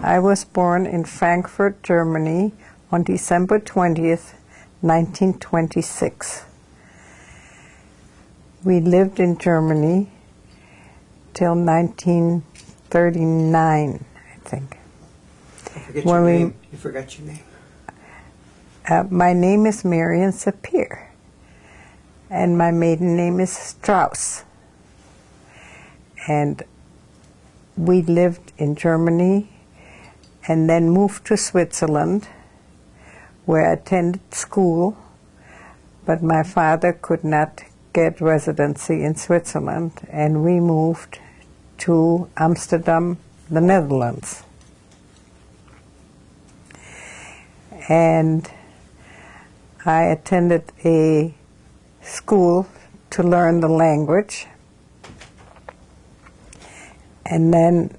I was born in Frankfurt, Germany on December 20th, 1926. We lived in Germany till 1939, I think. You forgot your name. My name is Marion Sapir, and my maiden name is Strauss. And we lived in Germany and then moved to Switzerland, where I attended school, but my father could not get residency in Switzerland, and we moved to Amsterdam, the Netherlands. And I attended a school to learn the language, and then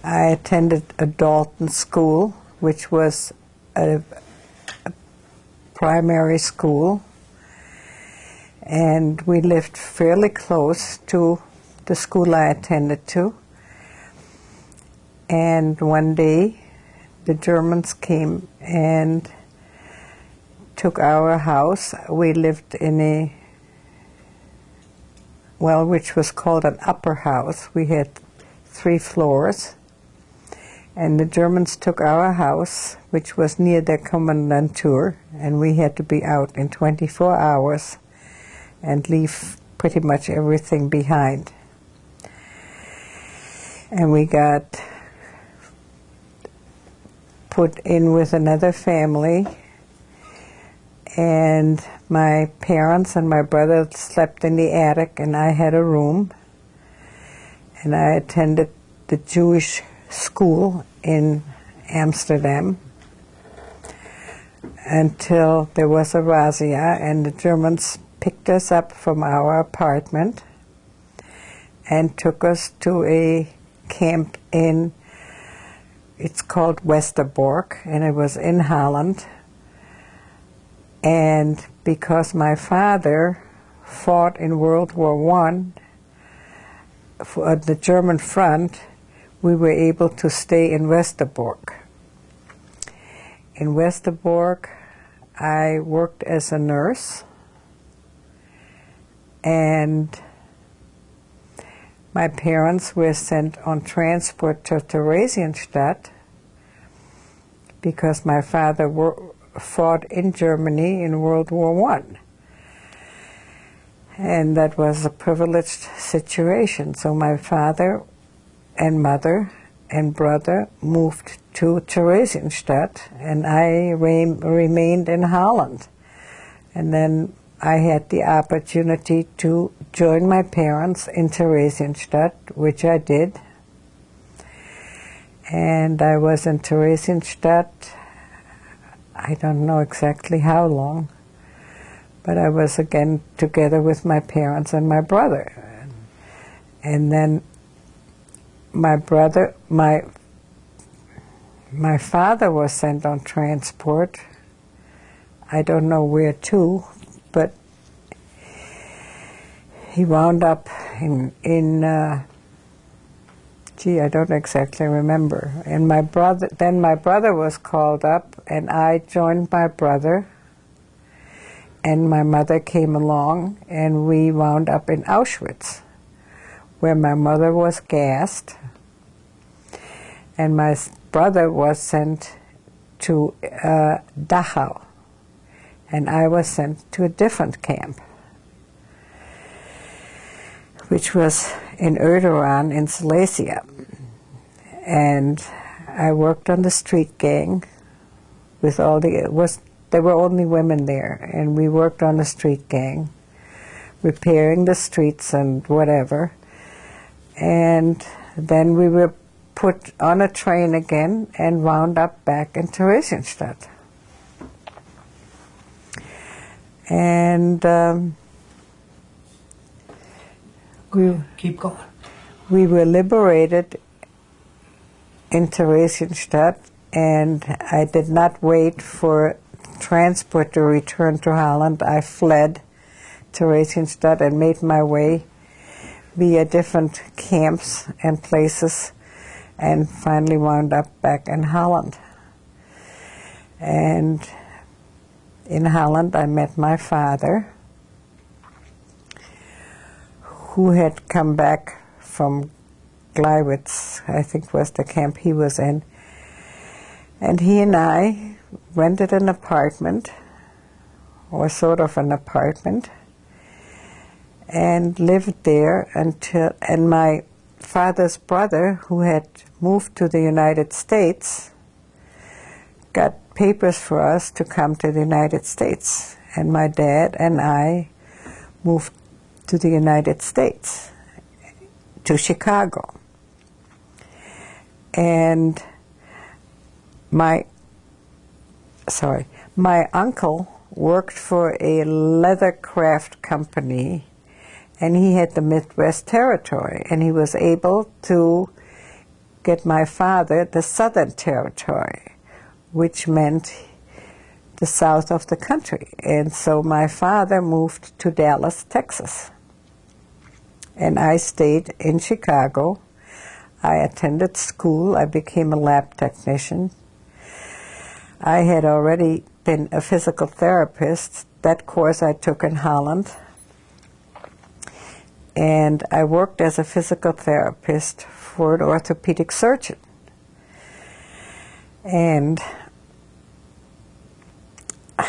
I attended a Dalton school, which was a primary school, and we lived fairly close to the school I attended to. And one day the Germans came and took our house. We lived in which was called an upper house. We had 3 floors. And the Germans took our house, which was near their Kommandantur, and we had to be out in 24 hours and leave pretty much everything behind. And we got put in with another family, and my parents and my brother slept in the attic, and I had a room, and I attended the Jewish school in Amsterdam until there was a razzia, and the Germans picked us up from our apartment and took us to a camp it's called Westerbork, and it was in Holland. And because my father fought in World War I for the German front, we were able to stay in Westerbork. In Westerbork, I worked as a nurse, and my parents were sent on transport to Theresienstadt because my father fought in Germany in World War I. And that was a privileged situation. So my father and mother and brother moved to Theresienstadt, and I remained in Holland. And then I had the opportunity to join my parents in Theresienstadt, which I did. And I was in Theresienstadt, I don't know exactly how long, but I was again together with my parents and my brother. And then my father was sent on transport. I don't know where to, but he wound up in I don't exactly remember. And my brother was called up, and I joined my brother, and my mother came along, and we wound up in Auschwitz, where my mother was gassed, and my brother was sent to Dachau, and I was sent to a different camp, which was in Öderan in Silesia. And I worked on the street gang with there were only women there, and we worked on the street gang, repairing the streets and whatever. And then we were put on a train again and wound up back in Theresienstadt. And keep going. We were liberated in Theresienstadt, and I did not wait for transport to return to Holland. I fled Theresienstadt and made my way via different camps and places and finally wound up back in Holland. And in Holland I met my father, who had come back from Gleiwitz, I think was the camp he was in. And he and I rented an apartment, or sort of an apartment, and lived there until, and my father's brother, who had moved to the United States, got papers for us to come to the United States. And my dad and I moved to the United States, to Chicago. And my uncle worked for a leather craft company, and he had the Midwest Territory, and he was able to get my father the Southern Territory, which meant the south of the country. And so my father moved to Dallas, Texas, and I stayed in Chicago. I attended school. I became a lab technician. I had already been a physical therapist. That course I took in Holland. And I worked as a physical therapist for an orthopedic surgeon. And it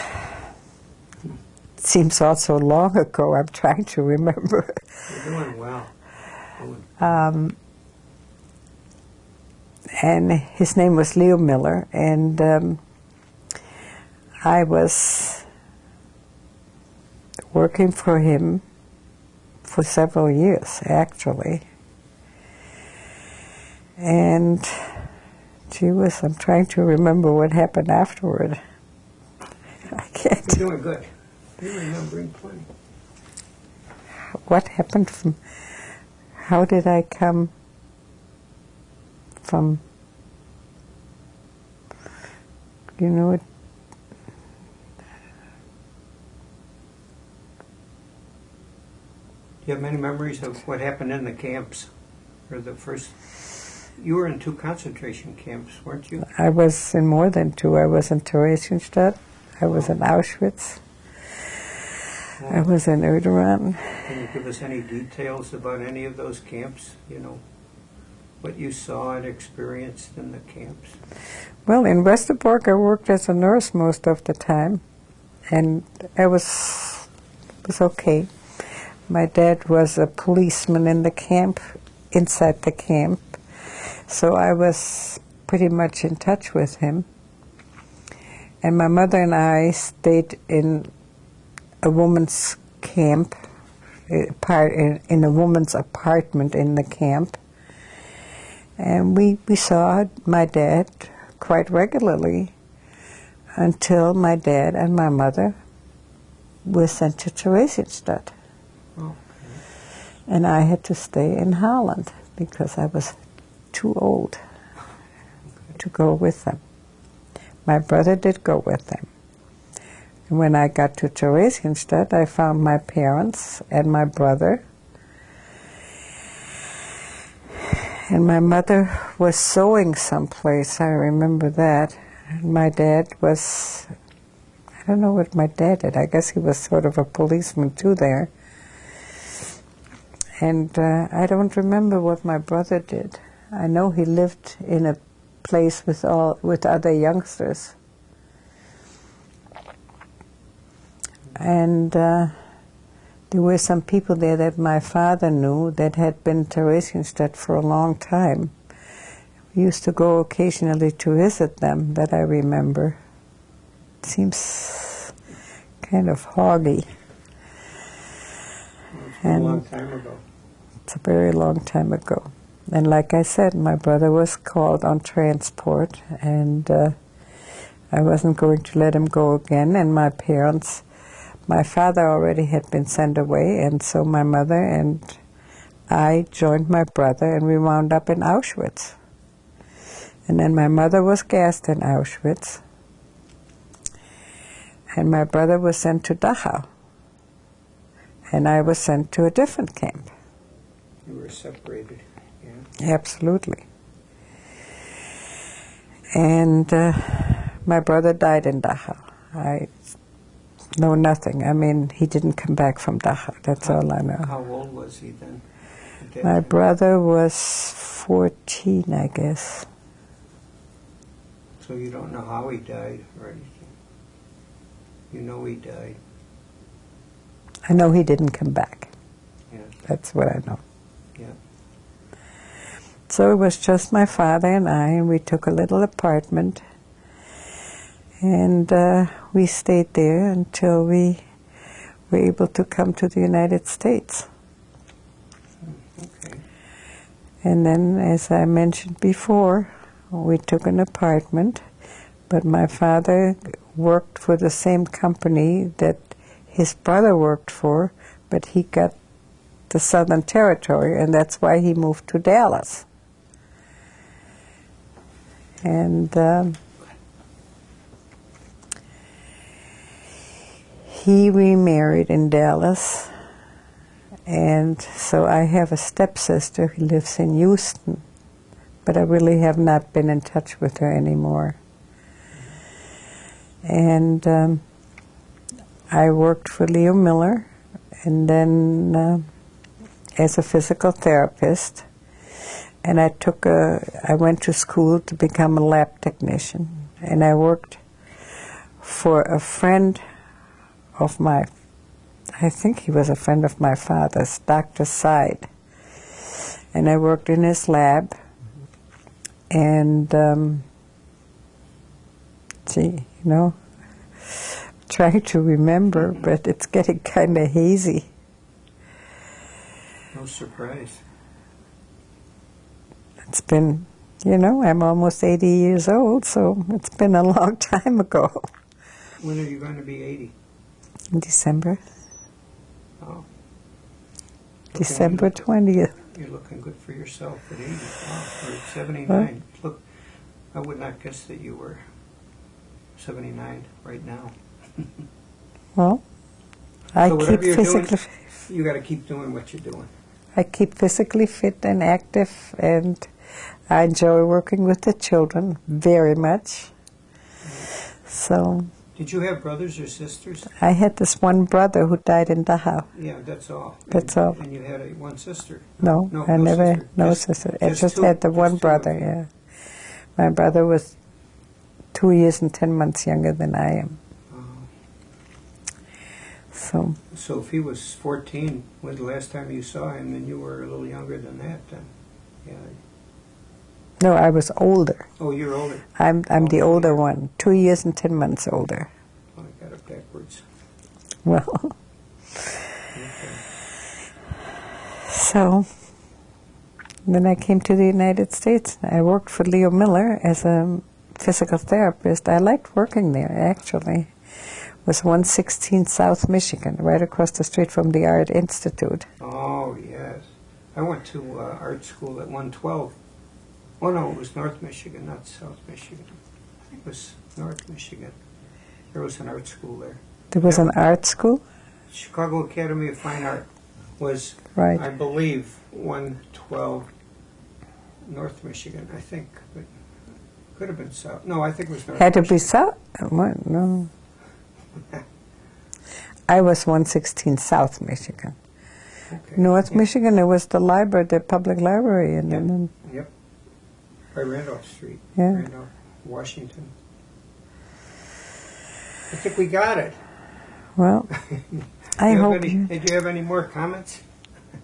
seems all so long ago, I'm trying to remember. You're doing well. And his name was Leo Miller, and I was working for him for several years, actually. And gee whiz, I'm trying to remember what happened afterward. I can't. You're doing good. You're remembering plenty. What happened from, how did I come from, you know, Do you have many memories of what happened in the camps? Or the first, you were in 2 concentration camps, weren't you? I was in more than 2. I was in Theresienstadt, I was in Auschwitz, I was in Uderan. Can you give us any details about any of those camps? You know, what you saw and experienced in the camps? Well, in Westerbork I worked as a nurse most of the time, and it was okay. My dad was a policeman in the camp, inside the camp, so I was pretty much in touch with him. And my mother and I stayed in a woman's camp, in a woman's apartment in the camp. And we saw my dad quite regularly until my dad and my mother were sent to Theresienstadt. Okay. And I had to stay in Holland because I was too old to go with them. My brother did go with them. And when I got to Theresienstadt, I found my parents and my brother. And my mother was sewing someplace, I remember that. And my dad was, I don't know what my dad did. I guess he was sort of a policeman too there. And I don't remember what my brother did. I know he lived in a place with other youngsters. And there were some people there that my father knew that had been in Theresienstadt for a long time. We used to go occasionally to visit them, that I remember. It seems kind of hoggy. It's a long time ago. It's a very long time ago. And like I said, my brother was called on transport, and I wasn't going to let him go again. And my parents, my father already had been sent away, and so my mother and I joined my brother, and we wound up in Auschwitz. And then my mother was gassed in Auschwitz, and my brother was sent to Dachau. and I was sent to a different camp. You were separated, yeah. Absolutely. And my brother died in Dachau. I know nothing. I mean, he didn't come back from Dachau. That's all I know. How old was he then? My brother was 14, I guess. So you don't know how he died or anything? You know he died? I know he didn't come back. Yes. That's what I know. Yeah. So it was just my father and I, and we took a little apartment, and we stayed there until we were able to come to the United States. Okay. And then, as I mentioned before, we took an apartment, but my father worked for the same company that his brother worked for, but he got the Southern Territory, and that's why he moved to Dallas. And he remarried in Dallas, and so I have a stepsister who lives in Houston, but I really have not been in touch with her anymore. And I worked for Leo Miller, and then as a physical therapist, and I went to school to become a lab technician, and I worked for a friend of I think he was a friend of my father's, Dr. Side, and I worked in his lab, and trying to remember, but it's getting kind of hazy. No surprise. It's been, I'm almost 80 years old, so it's been a long time ago. When are you going to be 80? In December. Oh. December 20th. You're looking good for yourself at 80. Wow. Or at 79. Look, I would not guess that you were 79 right now. Well, I keep physically... You got to keep doing what you're doing. I keep physically fit and active, and I enjoy working with the children very much. So... Did you have brothers or sisters? I had this one brother who died in Dachau. Yeah, that's all. That's all. And you had one sister? No, I never, no sister. I just had the one brother, yeah. My brother was 2 years and 10 months younger than I am. So if he was 14, when the last time you saw him, then you were a little younger than that then? Yeah. No, I was older. Oh, you're older. I'm the older one, 2 years and 10 months older. Oh, I got it backwards. Well, Okay. So then I came to the United States. I worked for Leo Miller as a physical therapist. I liked working there, actually. It was 116 South Michigan, right across the street from the Art Institute. Oh, yes. I went to art school at 112. Oh, no, it was North Michigan, not South Michigan. I think it was North Michigan. There was an art school there. There was an art school? Chicago Academy of Fine Art was, right. I believe, 112 North Michigan, I think. But could have been South. No, I think it was North Had to Michigan. be South? No. I was 116 South Michigan. Okay. North Michigan, there was the library, the public library. And then, Yep. By Randolph Street. Yeah. Randolph, Washington. I think we got it. well, I hope... Did you have any more comments?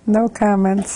No comments.